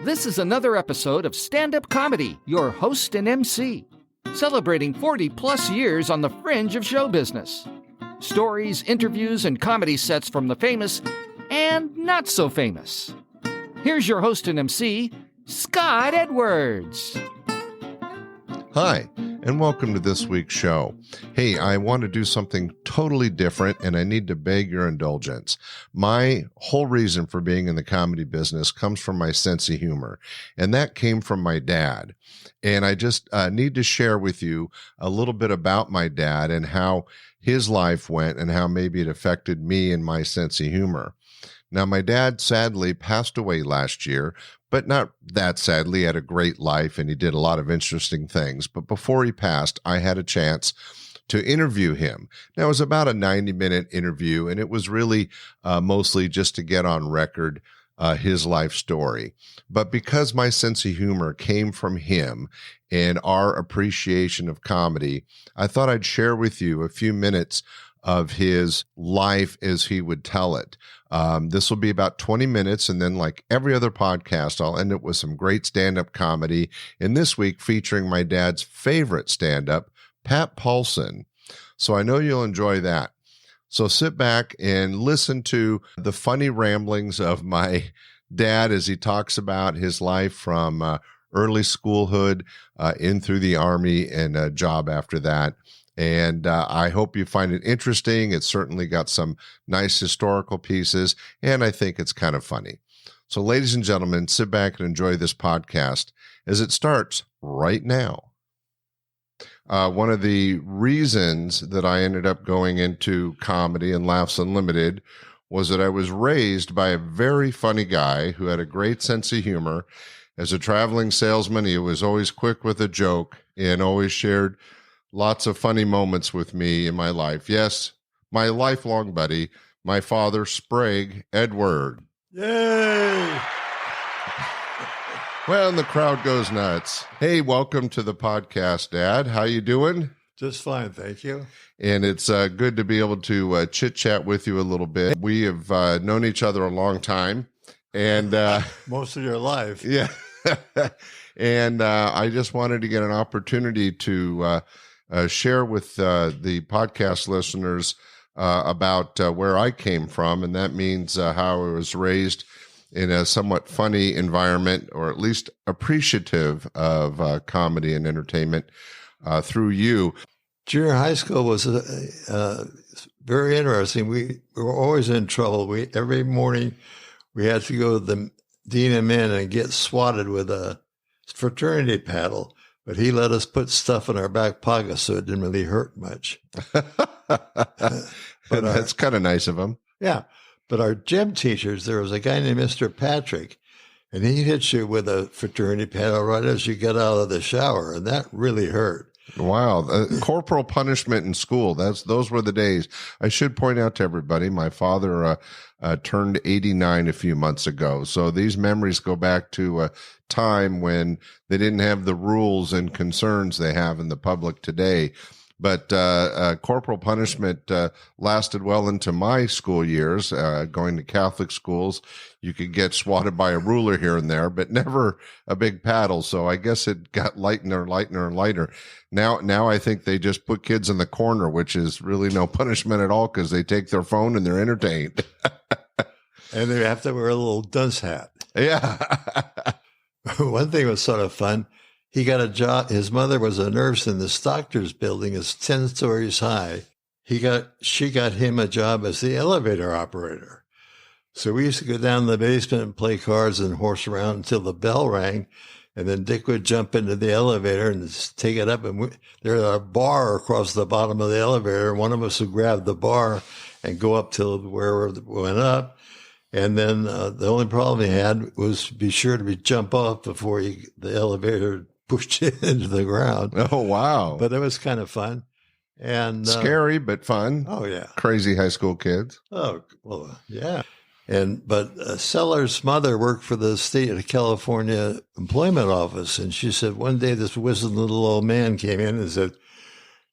This is another episode of Standup Comedy, your host and MC, celebrating 40-plus years on the fringe of show business. Stories, interviews, and comedy sets from the famous and not so famous. Here's your host and MC, Sprague Edwards. Hi, and welcome to this week's show. Hey, I want to do something totally different, and I need to beg your indulgence. My whole reason for being in the comedy business comes from my sense of humor, and that came from my dad. And I just need to share with you a little bit about my dad and how his life went and how maybe it affected me and my sense of humor. Now, my dad sadly passed away last year, but not that sadly. He had a great life and he did a lot of interesting things. But before he passed, I had a chance to interview him. Now, it was about a 90-minute interview, and it was really mostly just to get on record his life story. But because my sense of humor came from him and our appreciation of comedy, I thought I'd share with you a few minutes of his life as he would tell it. This will be about 20 minutes, and then like every other podcast, I'll end it with some great stand-up comedy, and this week featuring my dad's favorite stand-up, Pat Paulsen. So I know you'll enjoy that. So sit back and listen to the funny ramblings of my dad as he talks about his life from early schoolhood in through the Army and a job after that. And I hope you find it interesting. It's certainly got some nice historical pieces, and I think it's kind of funny. So, ladies and gentlemen, sit back and enjoy this podcast as it starts right now. One of the reasons that I ended up going into comedy and Laughs Unlimited was that I was raised by a very funny guy who had a great sense of humor. As a traveling salesman, he was always quick with a joke and always shared lots of funny moments with me in my life. Yes, my lifelong buddy, my father, Sprague Edwards. Yay! Well, and the crowd goes nuts. Hey, welcome to the podcast, Dad. How you doing? Just fine, thank you. And it's good to be able to chit-chat with you a little bit. We have known each other a long time. And most of your life. Yeah. And I just wanted to get an opportunity to share with the podcast listeners about where I came from, and that means how I was raised in a somewhat funny environment, or at least appreciative of comedy and entertainment through you. Junior high school was very interesting. We were always in trouble. Every morning we had to go to the dean of men and get swatted with a fraternity paddle. But he let us put stuff in our back pocket so it didn't really hurt much. That's kind of nice of him. Yeah. But our gym teachers, there was a guy named Mr. Patrick, and he hit you with a fraternity paddle right as you get out of the shower, and that really hurt. Wow. Corporal punishment in school. Those were the days. I should point out to everybody, my father turned 89 a few months ago. So these memories go back to a time when they didn't have the rules and concerns they have in the public today. But corporal punishment lasted well into my school years. Going to Catholic schools, you could get swatted by a ruler here and there, but never a big paddle. So I guess it got lighter and lighter. Now I think they just put kids in the corner, which is really no punishment at all because they take their phone and they're entertained. And they have to wear a little dunce hat. Yeah. One thing was sort of fun. He got a job. His mother was a nurse in the doctor's building. It's 10 stories high. She got him a job as the elevator operator. So we used to go down to the basement and play cards and horse around until the bell rang. And then Dick would jump into the elevator and just take it up. And there's a bar across the bottom of the elevator. One of us would grab the bar and go up till where it went up. And then the only problem he had was to be sure to jump off before the elevator pushed you into the ground. Oh, wow. But it was kind of fun. And scary, but fun. Oh, yeah. Crazy high school kids. Oh, well, yeah. But Seller's mother worked for the state of California employment office. And she said one day this wizened little old man came in and said,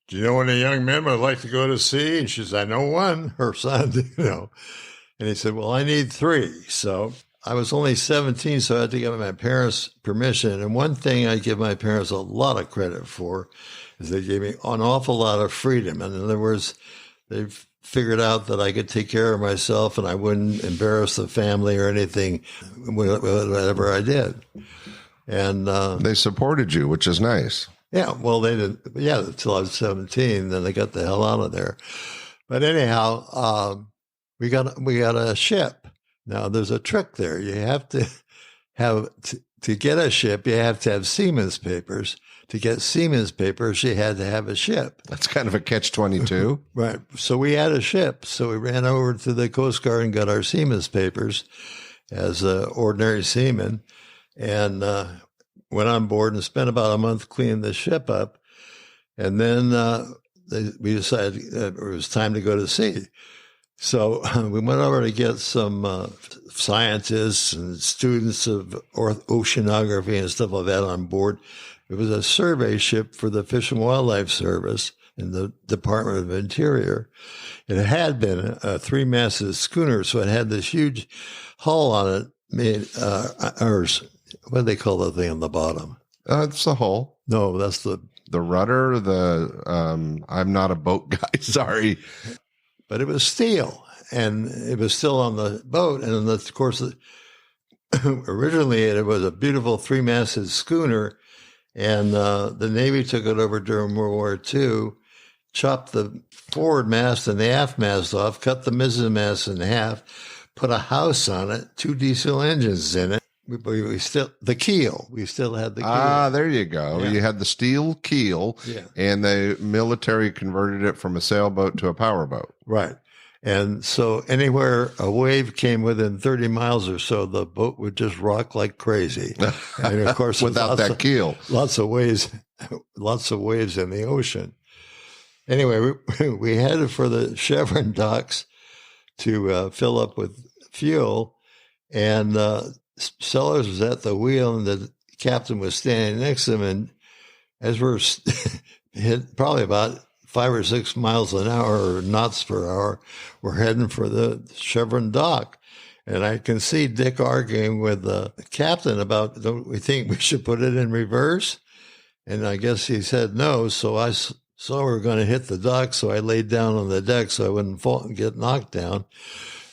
"Do you know any young men would like to go to sea?" And she said, "I know one," her son, And he said, "Well, I need 3." So I was only 17, so I had to get my parents' permission. And one thing I give my parents a lot of credit for is they gave me an awful lot of freedom. And in other words, they figured out that I could take care of myself and I wouldn't embarrass the family or anything, whatever I did. And they supported you, which is nice. Yeah, well, they didn't. Yeah, until I was 17, then they got the hell out of there. But anyhow, we got a ship. Now there's a trick there. You have to have to get a ship. You have to have seaman's papers. To get seaman's papers, you had to have a ship. That's kind of a catch-22. Right. So we had a ship. So we ran over to the Coast Guard and got our seaman's papers as ordinary seamen, and went on board and spent about a month cleaning the ship up. And then we decided it was time to go to sea. So we went over to get some scientists and students of oceanography and stuff like that on board. It was a survey ship for the Fish and Wildlife Service in the Department of Interior. It had been a 3-masted schooner, so it had this huge hull on it made, what do they call the thing on the bottom? It's the hull. No, that's the rudder. I'm not a boat guy. Sorry. But it was steel, and it was still on the boat. And of course, originally it was a beautiful 3-masted schooner, and the Navy took it over during World War II, chopped the forward mast and the aft mast off, cut the mizzen mast in half, put a house on it, 2 diesel engines in it. We still the keel. We still had the keel. Ah, there you go. Yeah. You had the steel keel, and the military converted it from a sailboat to a powerboat. Right. And so anywhere a wave came within 30 miles or so, the boat would just rock like crazy. And of course, without that keel, lots of waves in the ocean. Anyway, we headed for the Chevron docks to fill up with fuel, and Sellers was at the wheel, and the captain was standing next to him. And as we're hit probably about 5 or 6 miles an hour or knots per hour, we're heading for the Chevron dock. And I can see Dick arguing with the captain about, don't we think we should put it in reverse? And I guess he said no. So I saw we were going to hit the dock, so I laid down on the deck so I wouldn't fall and get knocked down.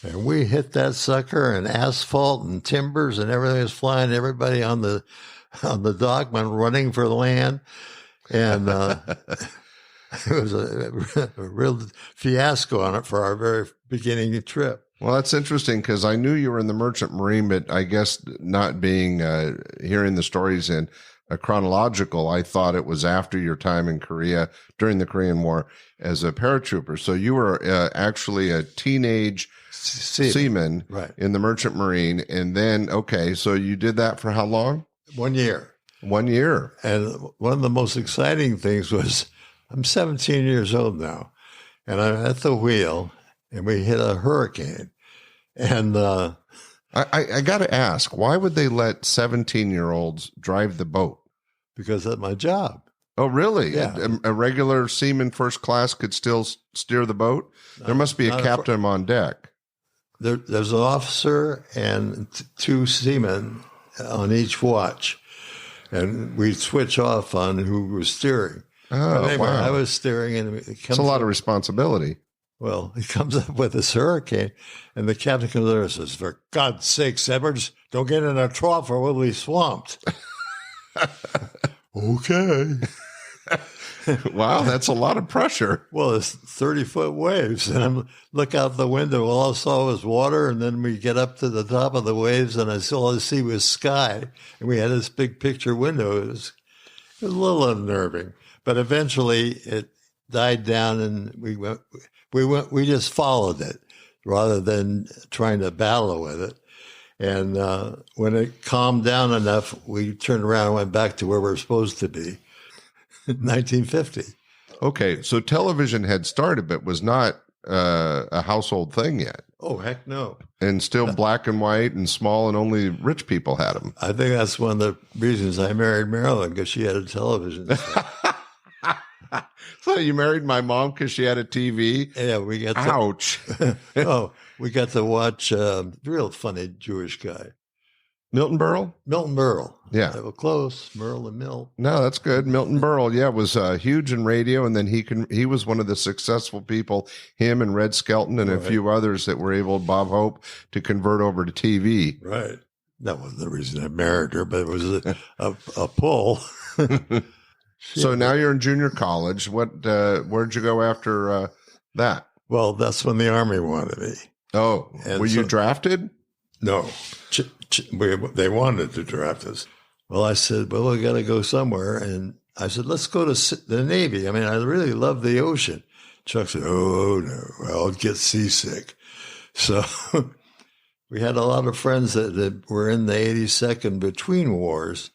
And we hit that sucker, and asphalt and timbers and everything was flying. Everybody on the dock went running for land. And it was a real fiasco on it for our very beginning trip. Well, that's interesting because I knew you were in the Merchant Marine, but I guess not being hearing the stories in a chronological, I thought it was after your time in Korea during the Korean War as a paratrooper. So you were actually a teenage seaman in the Merchant Marine. And then, okay, so you did that for how long? 1 year. 1 year. And one of the most exciting things was I'm 17 years old now, and I'm at the wheel, and we hit a hurricane. And I got to ask, why would they let 17-year-olds drive the boat? Because that's my job. Oh, really? Yeah. A regular seaman first class could still steer the boat? There must be a captain on deck. There's an officer and 2 seamen on each watch, and we'd switch off on who was steering. Oh, anyway, wow. I was steering, and It's a lot of responsibility. Well, he comes up with this hurricane, and the captain comes over and says, "For God's sakes, Edwards, don't get in a trough or we'll be swamped." Okay. Wow, that's a lot of pressure. Well, it's 30-foot waves, and I look out the window. All I saw was water, and then we get up to the top of the waves, and all I see was sky. And we had this big picture window. It was a little unnerving, but eventually it died down, and we just followed it rather than trying to battle with it. And when it calmed down enough, we turned around and went back to where we were supposed to be. 1950. Okay, so television had started, but was not a household thing yet. Oh, heck no. And still black and white and small, and only rich people had them. I think that's one of the reasons I married Marilyn, because she had a television. So you married my mom because she had a TV? Yeah, we got Ouch. we got to watch a real funny Jewish guy. Milton Berle? Milton Berle. Yeah. Well, close. Merle and Milt. No, that's good. Milton Berle, yeah, was huge in radio, and then he was one of the successful people, him and Red Skelton and a few others that were able, Bob Hope, to convert over to TV. Right. That wasn't the reason I married her, but it was a pull. So now you're in junior college. Where'd you go after that? Well, that's when the Army wanted me. Oh, and were you drafted? No. They wanted to draft us. Well, I said, well, we got to go somewhere. And I said, let's go to the Navy. I mean, I really love the ocean. Chuck said, oh, no, I'll get seasick. So we had a lot of friends that were in the 82nd between wars.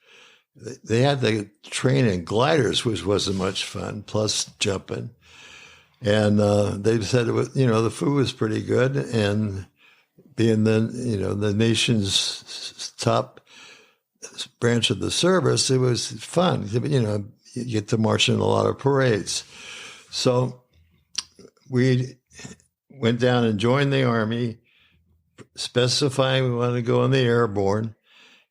They had to train in gliders, which wasn't much fun, plus jumping. And they said, the food was pretty good. And being the nation's top branch of the service, it was fun. You get to march in a lot of parades. So we went down and joined the Army, specifying we wanted to go in the airborne.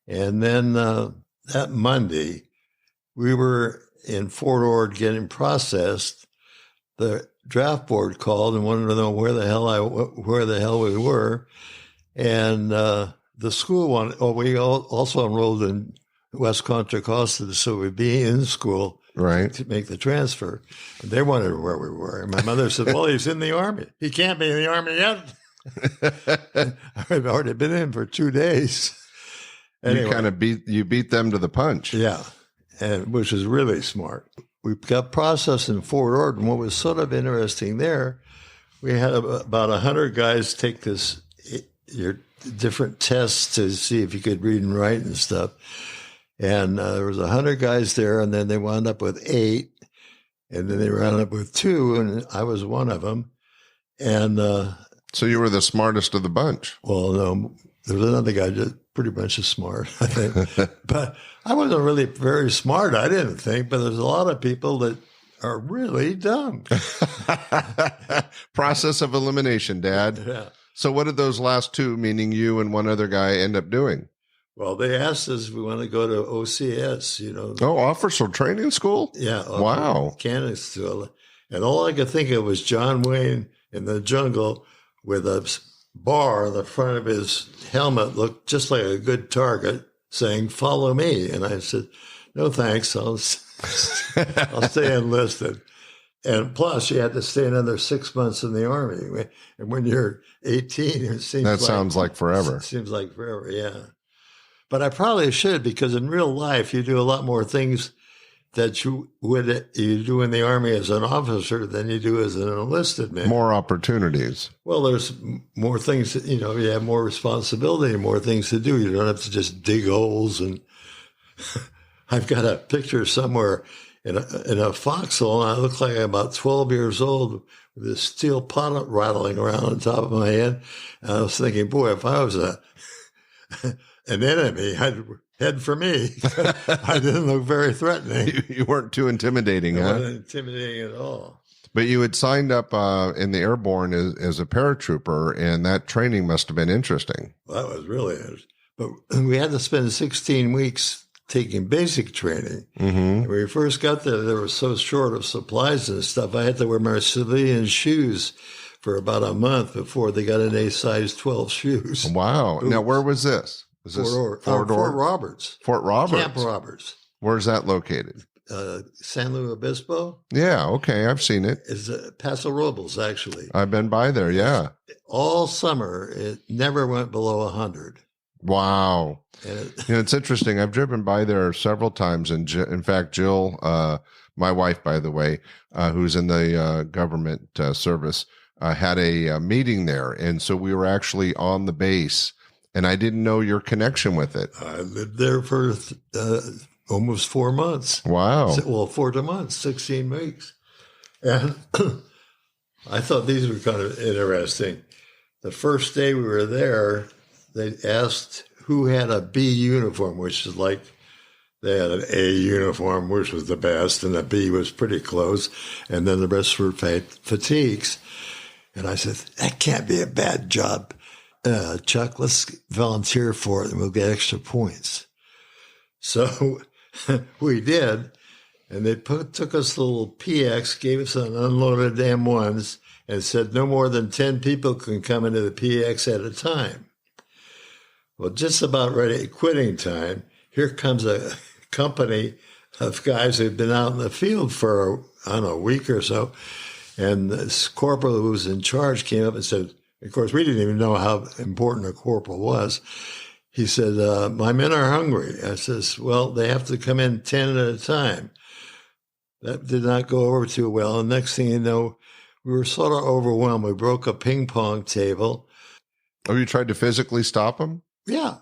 And then that Monday, we were in Fort Ord getting processed. The draft board called and wanted to know where the hell we were. And the school wanted, we also enrolled in West Contra Costa, so we'd be in school to make the transfer. And they wanted where we were. And my mother said, well, he's in the Army. He can't be in the Army yet. I've already been in for 2 days. Anyway, you kind of beat them to the punch. Yeah, and which is really smart. We got processed in Fort Ord, and what was sort of interesting there, we had about 100 guys take your different tests to see if you could read and write and stuff. And there was 100 guys there, and then they wound up with 8, and then they wound up with 2, and I was one of them. And so you were the smartest of the bunch. Well, no, there was another guy just pretty much as smart, I think. But I wasn't really very smart, I didn't think, but there's a lot of people that are really dumb. Process of elimination, Dad. Yeah. So what did those last 2, meaning you and one other guy, end up doing? Well, they asked us if we want to go to OCS, Oh, officer training school? Yeah. Wow. Cannon school. And all I could think of was John Wayne in the jungle with a bar on the front of his helmet, looked just like a good target, saying, follow me. And I said, no, thanks. I'll stay enlisted. And plus, you had to stay another 6 months in the Army. And when you're 18, it seems sounds like forever. It seems like forever, yeah. But I probably should, because in real life, you do a lot more things that you do in the Army as an officer than you do as an enlisted man. More opportunities. Well, there's more things, you have more responsibility and more things to do. You don't have to just dig holes. And I've got a picture somewhere in a foxhole, and I look like I'm about 12 years old with this steel pot rattling around on top of my head. And I was thinking, boy, if I was an enemy, I'd head for me. I didn't look very threatening. You weren't too intimidating, I huh? wasn't intimidating at all. But you had signed up in the airborne as a paratrooper, and that training must have been interesting. Well, that was really interesting. But we had to spend 16 weeks taking basic training. Mm-hmm. When we first got there, they were so short of supplies and stuff. I had to wear my civilian shoes for about a month before they got an size 12 shoes. Wow. Now, where was this? Was this Fort Roberts. Fort Roberts. Camp Roberts. Where's that located? San Luis Obispo. Yeah, okay, I've seen it. It's Paso Robles, actually. I've been by there, yeah. All summer, it never went below 100. Wow. It's interesting. I've driven by there several times. And in fact, Jill, my wife, by the way, who's in the government service, had a meeting there. And so we were actually on the base, and I didn't know your connection with it. I lived there for almost 4 months. Wow. Well, 4 months, 16 weeks. And I thought these were kind of interesting. The first day we were there, they asked who had a B uniform, which is like they had an A uniform, which was the best, and a B was pretty close, and then the rest were fatigues. And I said, that can't be a bad job. Chuck, let's volunteer for it and we'll get extra points. So we did. And they took us a little PX, gave us an unloaded M1s, and said no more than 10 people can come into the PX at a time. Well, just about ready at quitting time, here comes a company of guys who've been out in the field for, I don't know, a week or so. And this corporal who was in charge came up and said, of course, we didn't even know how important a corporal was. He said, my men are hungry. I says, well, they have to come in 10 at a time. That did not go over too well. And next thing you know, we were sort of overwhelmed. We broke a ping pong table. Oh, you tried to physically stop them? Yeah.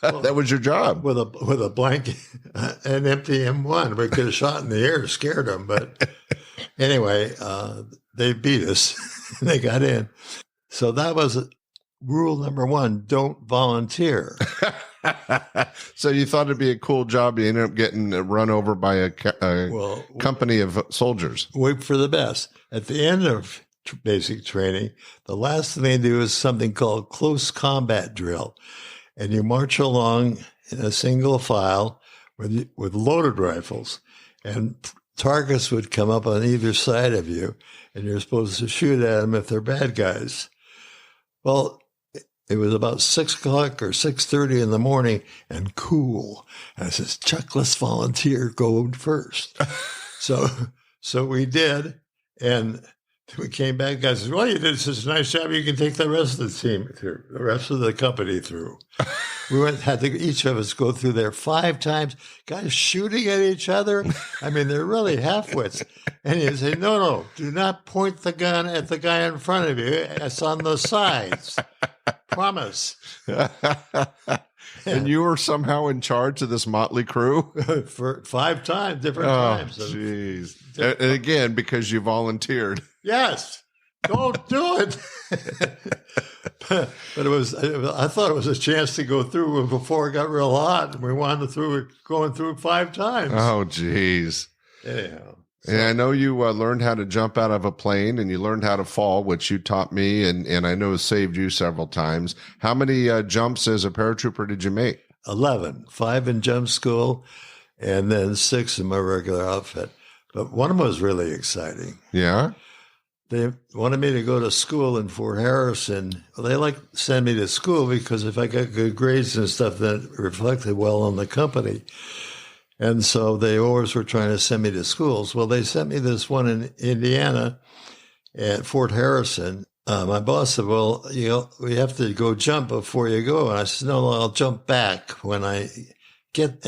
Well, that was your job. With a blanket, an empty M1. We could have shot in the air, scared them. But anyway, they beat us. They got in. So that was rule number one, don't volunteer. So you thought it'd be a cool job. You ended up getting run over by a company of soldiers. Wait for the best. At the end of basic training, the last thing they do is something called close combat drill. And you march along in a single file with loaded rifles. And targets would come up on either side of you, and you're supposed to shoot at them if they're bad guys. Well, it was about 6 o'clock or 6:30 in the morning and cool. And I says, Chuck, let's volunteer, go first. So we did. And we came back. Guys says, well, you did such a nice job. You can take the rest of the team through, the rest of the company through. We had to, each of us go through there 5 times, guys shooting at each other. I mean, they're really half-wits. And you say, no, do not point the gun at the guy in front of you. It's on the sides. Promise. And you were somehow in charge of this motley crew? For 5 times, different times. Jeez. And again, because you volunteered. Yes. Don't do it. But I thought it was a chance to go through before it got real hot. And we wanted to going through 5 times. Oh, geez. Anyhow. And I know you learned how to jump out of a plane and you learned how to fall, which you taught me, and I know saved you several times. How many jumps as a paratrooper did you make? 11, 5 in jump school, and then 6 in my regular outfit. But one of them was really exciting. Yeah? They wanted me to go to school in Fort Harrison. Well, they send me to school because if I got good grades and stuff, that reflected well on the company. And so they always were trying to send me to schools. Well, they sent me this one in Indiana at Fort Harrison. My boss said, well, we have to go jump before you go. And I said, no, I'll jump back when I get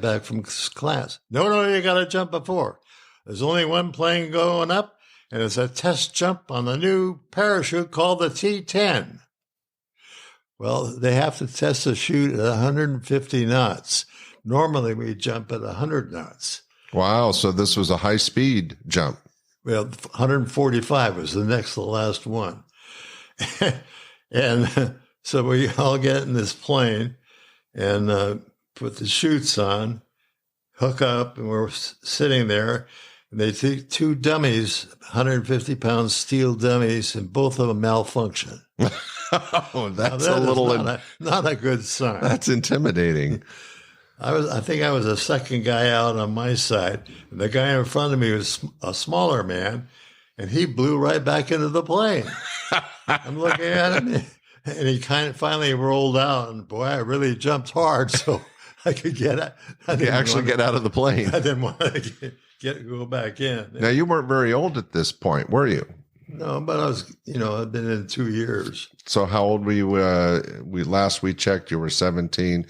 back from class. No, you got to jump before. There's only one plane going up, and it's a test jump on the new parachute called the T-10. Well, they have to test the chute at 150 knots. Normally, we jump at 100 knots. Wow. So this was a high-speed jump. Well, 145 was the next to the last one. And so we all get in this plane and put the chutes on, hook up, and we're sitting there. And they take 2 dummies, 150-pound steel dummies, and both of them malfunction. Oh, that's a little... Not a good sign. That's intimidating. I think I was the second guy out on my side. And the guy in front of me was a smaller man, and he blew right back into the plane. I'm looking at him, and he kind of finally rolled out. And boy, I really jumped hard, so I could get out. Get out of the plane. I didn't want to go back in. Now, you weren't very old at this point, were you? No, but I was, I'd been in 2 years. So how old were you? Last we checked, you were 17.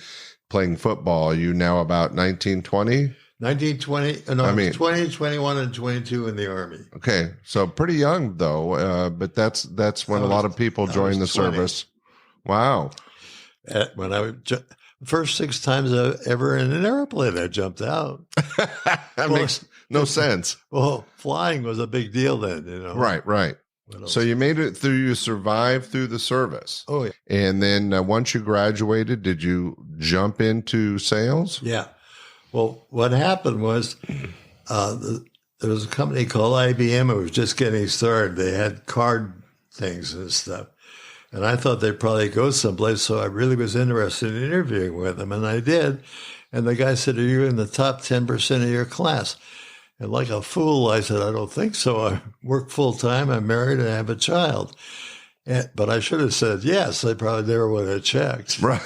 Playing football, are you now about 19, 20? 19, 20. No, I mean, 20, 21, and 22 in the Army. Okay. So pretty young, though. But that's when a lot of people join the 20. Service. Wow. When first 6 times ever in an airplane, I jumped out. That makes no sense. Well, flying was a big deal then, Right. So you made it through, you survived through the service. Oh, yeah. And then once you graduated, did you jump into sales? Yeah. Well, what happened was there was a company called IBM. It was just getting started. They had card things and stuff. And I thought they'd probably go someplace, so I really was interested in interviewing with them, and I did. And the guy said, "Are you in the top 10% of your class?" And like a fool, I said, "I don't think so. I work full time, I'm married, and I have a child." But I should have said yes. They probably never would have checked. Right.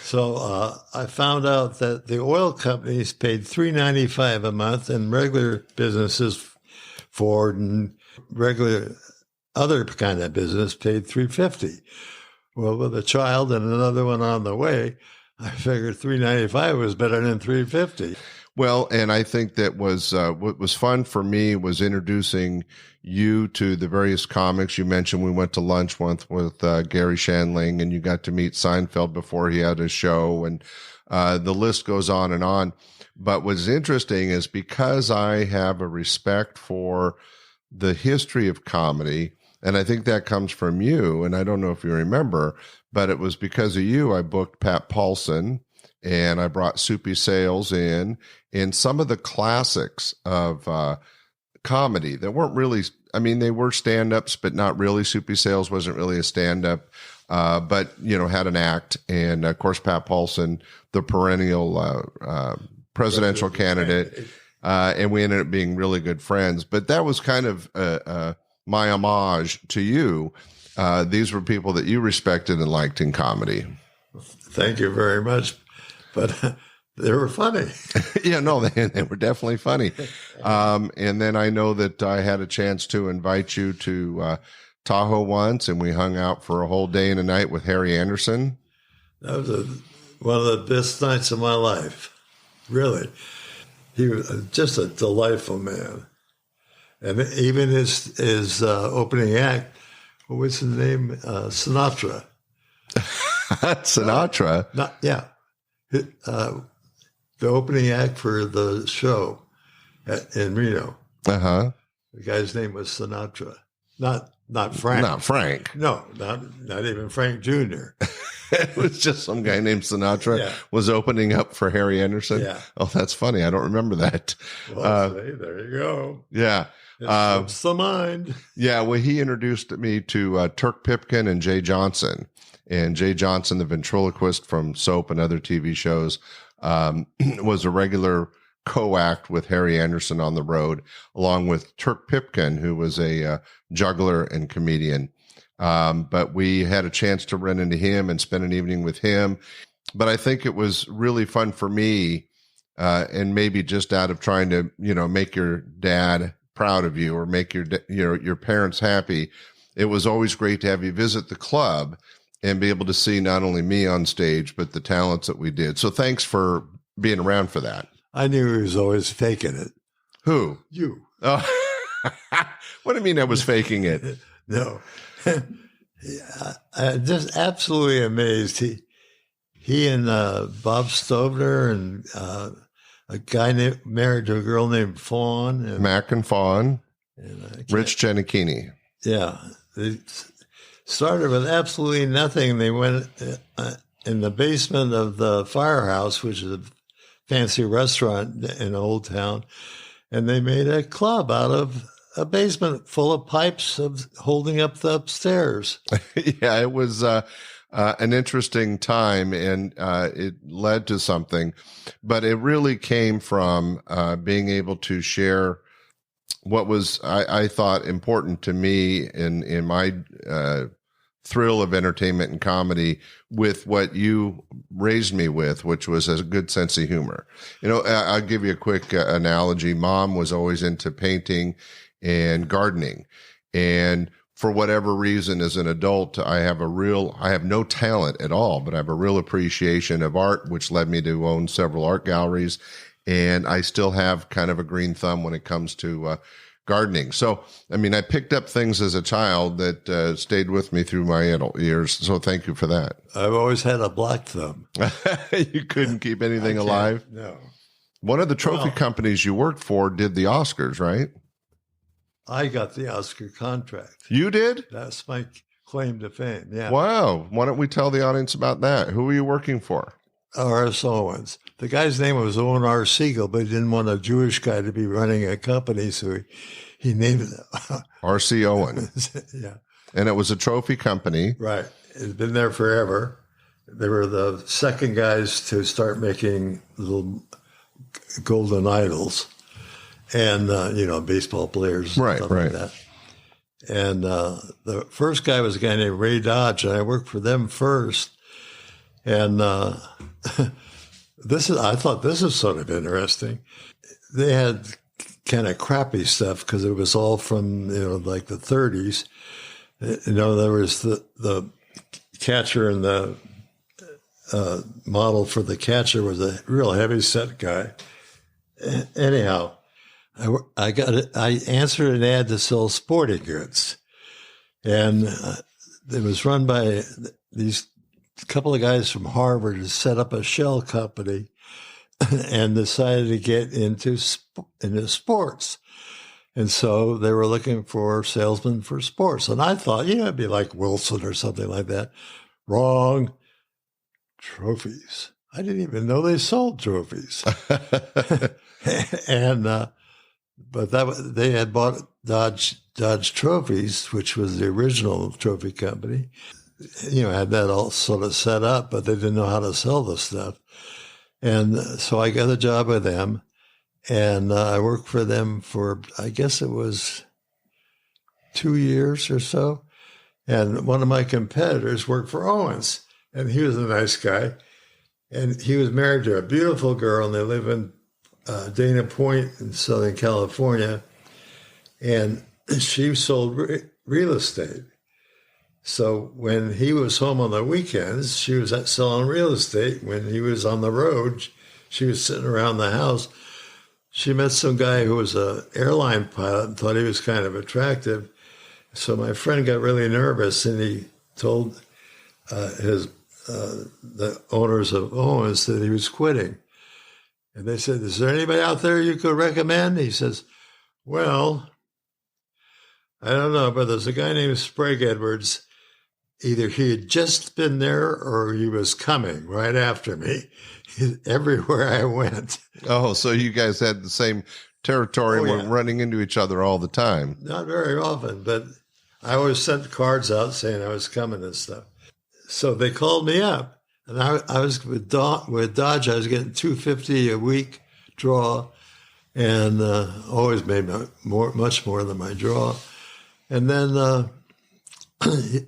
So I found out that the oil companies paid $395 a month, and regular businesses, Ford and regular other kind of business, paid $350. Well, with a child and another one on the way, I figured $395 was better than $350. Well, and I think that was what was fun for me was introducing you to the various comics. You mentioned we went to lunch once with Gary Shandling, and you got to meet Seinfeld before he had his show, and the list goes on and on. But what's interesting is because I have a respect for the history of comedy, and I think that comes from you, and I don't know if you remember, but it was because of you I booked Pat Paulsen, and I brought Soupy Sales in, and some of the classics of comedy that weren't really, I mean, they were stand-ups, but not really. Soupy Sales wasn't really a stand-up, but, you know, had an act. And, of course, Pat Paulsen, the perennial presidential candidate, and we ended up being really good friends. But that was kind of my homage to you. These were people that you respected and liked in comedy. Thank you very much. But they were funny. Yeah, no, they were definitely funny. And then I know that I had a chance to invite you to Tahoe once, and we hung out for a whole day and a night with Harry Anderson. That was one of the best nights of my life, really. He was just a delightful man. And even his opening act, what was his name? Sinatra. Sinatra? Yeah. The opening act for the show in Reno. Uh-huh. The guy's name was Sinatra. Not Frank. Not Frank. No, not even Frank Jr. It was just some guy named Sinatra was opening up for Harry Anderson. Yeah. Oh, that's funny. I don't remember that. Well, there you go. Yeah. It's the mind. Yeah. Well, he introduced me to Turk Pipkin and Jay Johnson. And Jay Johnson, the ventriloquist from Soap and other TV shows, was a regular co-act with Harry Anderson on the road, along with Turk Pipkin, who was a juggler and comedian. But we had a chance to run into him and spend an evening with him. But I think it was really fun for me, and maybe just out of trying to, you know, make your dad proud of you or make your parents happy. It was always great to have you visit the club and be able to see not only me on stage, but the talents that we did. So thanks for being around for that. I knew he was always faking it. Who? You. Oh, what do you mean I was faking it? No. I'm just absolutely amazed. He and Bob Stovner and a guy married to a girl named Fawn. And Mac and Fawn. And Rich Giannichini. Yeah. They started with absolutely nothing. They went in the basement of the Firehouse, which is a fancy restaurant in Old Town, and they made a club out of a basement full of pipes holding up the upstairs. Yeah, it was an interesting time, and it led to something. But it really came from being able to share what was, I thought, important to me in my thrill of entertainment and comedy with what you raised me with, which was a good sense of humor. You know, I'll give you a quick analogy. Mom was always into painting and gardening. And for whatever reason, as an adult, I have no talent at all, but I have a real appreciation of art, which led me to own several art galleries. And I still have kind of a green thumb when it comes to gardening. So, I mean, I picked up things as a child that stayed with me through my adult years. So thank you for that. I've always had a black thumb. You couldn't keep anything alive? No. One of the trophy companies you worked for did the Oscars, right? I got the Oscar contract. You did? That's my claim to fame, yeah. Wow. Why don't we tell the audience about that? Who were you working for? R.S. Owens. The guy's name was Owen R. Siegel, but he didn't want a Jewish guy to be running a company, so he named it R.C. Owen. Yeah. And it was a trophy company. Right. It's been there forever. They were the second guys to start making little golden idols and, baseball players and stuff like that. And the first guy was a guy named Ray Dodge, and I worked for them first. And I thought this is sort of interesting. They had kind of crappy stuff because it was all from, like the 30s. There was the catcher, and the model for the catcher was a real heavy set guy. Anyhow, I answered an ad to sell sporting goods, and it was run by these couple of guys from Harvard who set up a shell company and decided to get into sports. And so they were looking for salesmen for sports. And I thought, it'd be like Wilson or something like that. Wrong. Trophies. I didn't even know they sold trophies. And but they had bought Dodge Trophies, which was the original trophy company. Had that all sort of set up, but they didn't know how to sell the stuff. And so I got a job with them, and I worked for them for, I guess it was 2 years or so. And one of my competitors worked for Owens, and he was a nice guy. And he was married to a beautiful girl, and they live in Dana Point in Southern California. And she sold real estate. So when he was home on the weekends, she was selling real estate. When he was on the road, she was sitting around the house. She met some guy who was an airline pilot and thought he was kind of attractive. So my friend got really nervous, and he told the owners of Owens that he was quitting. And they said, "Is there anybody out there you could recommend?" He says, "Well, I don't know, but there's a guy named Sprague Edwards. Either he had just been there or he was coming right after me everywhere I went." Oh, so you guys had the same territory and were running into each other all the time. Not very often, but I always sent cards out saying I was coming and stuff. So they called me up, and I was with Dodge. I was getting $250 a week draw, and always made much more than my draw. And then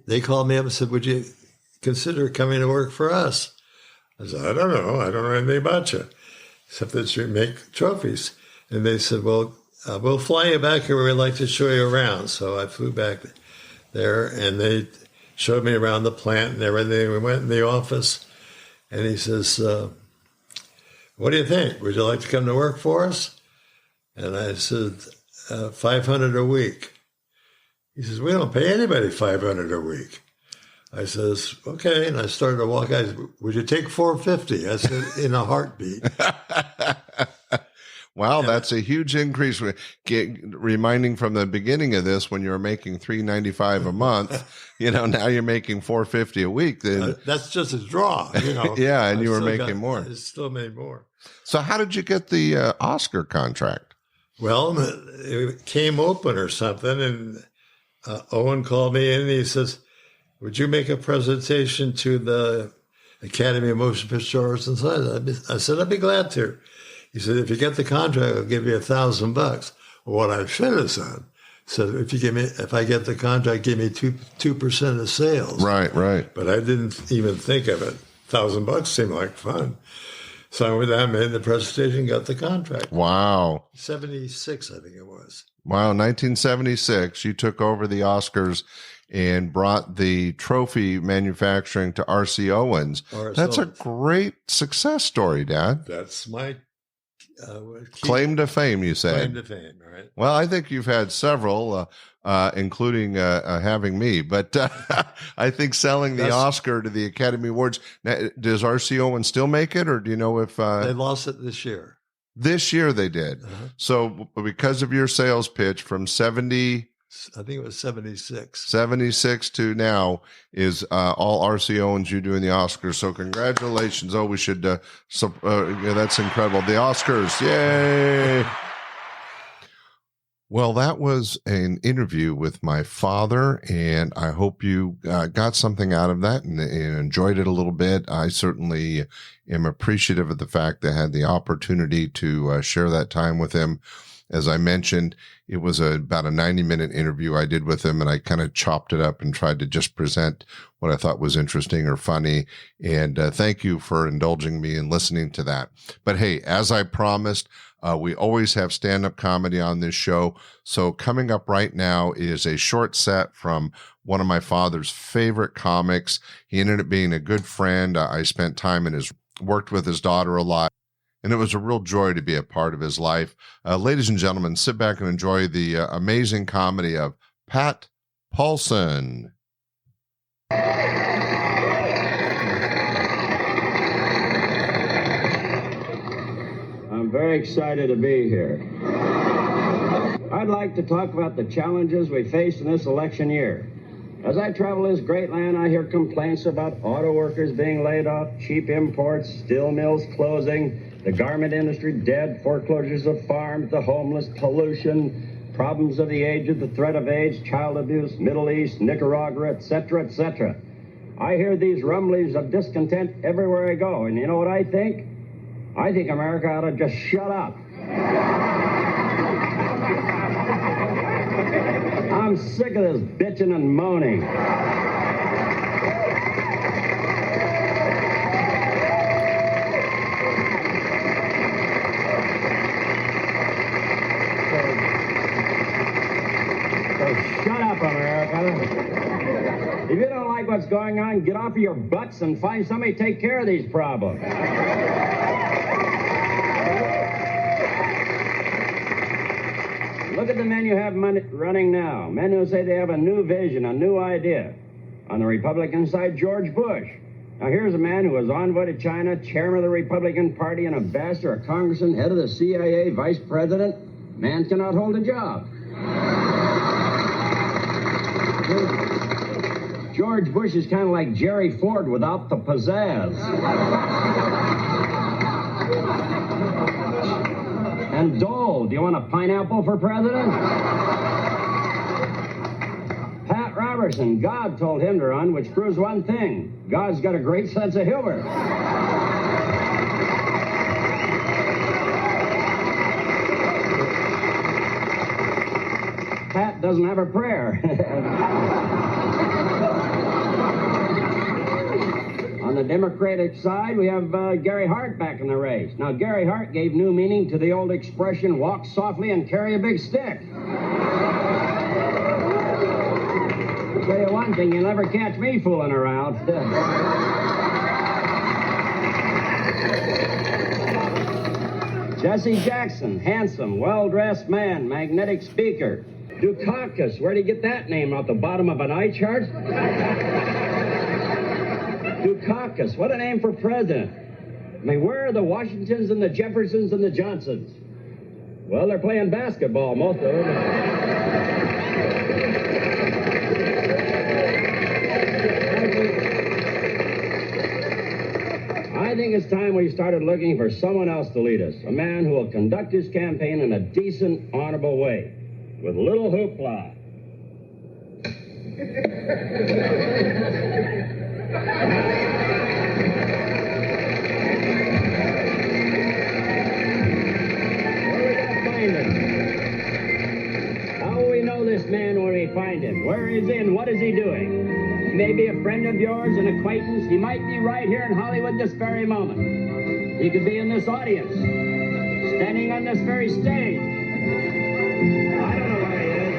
they called me up and said, "Would you consider coming to work for us?" I said, "I don't know. I don't know anything about you, except that you make trophies." And they said, "Well, we'll fly you back here. We'd like to show you around." So I flew back there, and they showed me around the plant and everything. We went in the office, and he says, "What do you think? Would you like to come to work for us?" And I said, $500 a week. He says, "We don't pay anybody $500 a week." I says, "Okay." And I started to walk. I said, "Would you take $450?" I said, in a heartbeat. Wow, that's a huge increase. Reminding from the beginning of this, when you were making $395 a month, now you're making $450 a week. Then that's just a draw, Yeah, and you were making more. I still made more. So how did you get the Oscar contract? Well, it came open or something, and Owen called me in, and he says, "Would you make a presentation to the Academy of Motion Picture Arts and Science?" I said, "I'd be glad to." He said, "If you get the contract, I'll give you $1,000. Well, what I should have said, if I get the contract, give me 2% of sales. Right. But I didn't even think of it. $1,000 seemed like fun. So I went down, made the presentation, got the contract. Wow. 76, I think it was. Wow, 1976, you took over the Oscars and brought the trophy manufacturing to R.C. Owens. That's a great success story, Dad. That's my claim to fame, you say. Claim to fame, right? Well, I think you've had several, including having me. But I think selling the Oscar to the Academy Awards. Now, does R.C. Owens still make it, or do you know if they lost it this year? This year they did. Uh-huh. So because of your sales pitch from 70, I think it was 76. 76 to now is all R.C. Owens, you doing the Oscars. So congratulations. Oh, we should, that's incredible. The Oscars. Yay. Well, that was an interview with my father, and I hope you got something out of that and enjoyed it a little bit. I certainly am appreciative of the fact that I had the opportunity to share that time with him. As I mentioned, it was about a 90-minute interview I did with him, and I kind of chopped it up and tried to just present what I thought was interesting or funny. And thank you for indulging me in listening to that. But hey, as I promised, we always have stand-up comedy on this show. So coming up right now is a short set from one of my father's favorite comics. He ended up being a good friend. I spent time worked with his daughter a lot, and it was a real joy to be a part of his life. Ladies and gentlemen, sit back and enjoy the amazing comedy of Pat Paulsen. I'm very excited to be here. I'd like to talk about the challenges we face in this election year. As I travel this great land, I hear complaints about auto workers being laid off, cheap imports, steel mills closing, the garment industry dead, foreclosures of farms, the homeless, pollution, problems of the aged, the threat of AIDS, child abuse, Middle East, Nicaragua, etc., etc. I hear these rumblings of discontent everywhere I go, and you know what I think? I think America ought to just shut up. I'm sick of this bitching and moaning. So shut up, America. If you don't like what's going on, get off of your butts and find somebody to take care of these problems. Look at the men you have running now. Men who say they have a new vision, a new idea. On the Republican side, George Bush. Now here's a man who was envoy to China, chairman of the Republican Party, an ambassador, a congressman, head of the CIA, vice president. Man cannot hold a job. George Bush is kind of like Jerry Ford without the pizzazz. And Dole, do you want a pineapple for president? Pat Robertson, God told him to run, which proves one thing. God's got a great sense of humor. Pat doesn't have a prayer. On the Democratic side, we have Gary Hart back in the race. Now, Gary Hart gave new meaning to the old expression, walk softly and carry a big stick. I'll tell you one thing, you'll never catch me fooling around. Jesse Jackson, handsome, well-dressed man, magnetic speaker. Dukakis, where'd he get that name, off the bottom of an eye chart? Dukakis, what a name for president. I mean, where are the Washingtons and the Jeffersons and the Johnsons? Well, they're playing basketball, most of them. I think it's time we started looking for someone else to lead us. A man who will conduct his campaign in a decent, honorable way, with little hoopla. How will we know this man when we find him? Where is he and what is he doing? He may be a friend of yours, an acquaintance. He might be right here in Hollywood this very moment. He could be in this audience, standing on this very stage. I don't know where he is.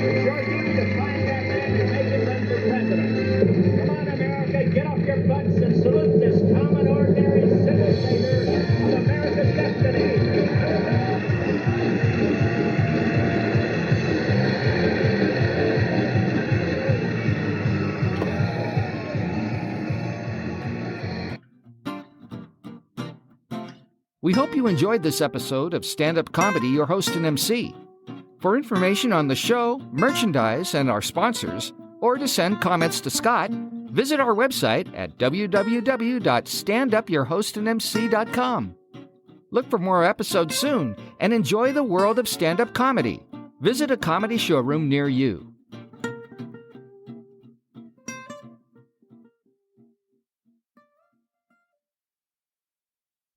It's your duty to find that man and make him run for president. Come on, America, get off your butts and salute this common, ordinary, civil savior of America's destiny. We hope you enjoyed this episode of Stand-Up Comedy, your host and MC. For information on the show, merchandise, and our sponsors, or to send comments to Scott, visit our website at www.standupyourhostandmc.com. Look for more episodes soon, and enjoy the world of stand-up comedy. Visit a comedy showroom near you.